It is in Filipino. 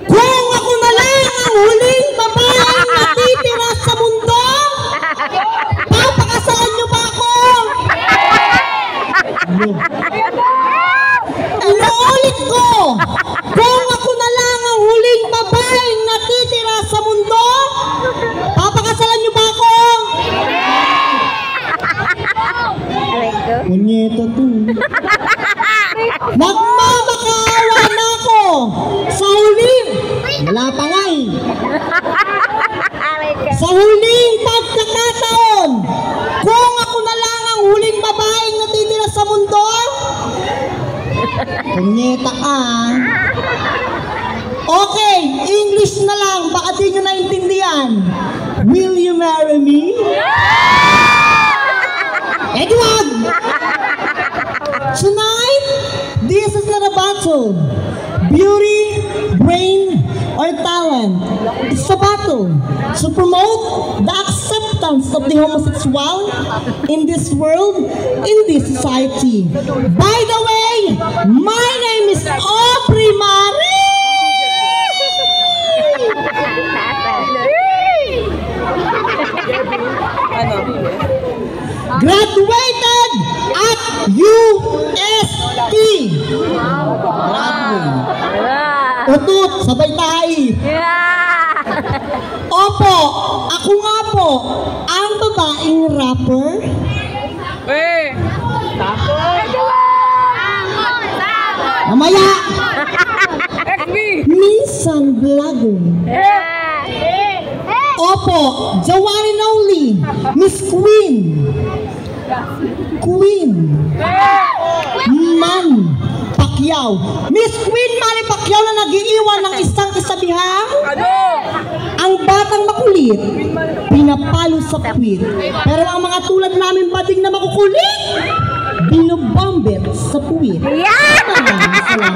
Kung ako na lang ang huling babaeng natitira sa mundo, papakasalan niyo ba ako? Inuulit ko, kung ako na lang ang huling babaeng natitira sa mundo, papakasalan niyo ba ako? Punyeta to. Magmamakaawa na ako sa huling, wala pa nga eh. Sa huling pagkakataon, kung ako na lang ang huling babaeng natitira sa mundo, punyeta ka. Okay, English na lang, baka di nyo naintindihan. Will you marry me? Edward! Tonight, this is not a battle. Beauty, brain, or talent. It's a battle to promote the acceptance of the homosexual in this world, in this society. By the way, my name is Aubrey Marie! Graduated at UST. Utut, sabay tayo. Opo, ako nga po, ang babaeng rapper. Mamaya. Minsan vlogger. Opo, the one and only, Miss Queen. Queen Manny Pacquiao. Miss Queen Manny Pacquiao na nag-iiwan ng isang kasabihang, ang batang makulit, pinapalo sa puwit. Pero ang mga tulad namin bading na makukulit, binubombet sa puwit. Salamat po.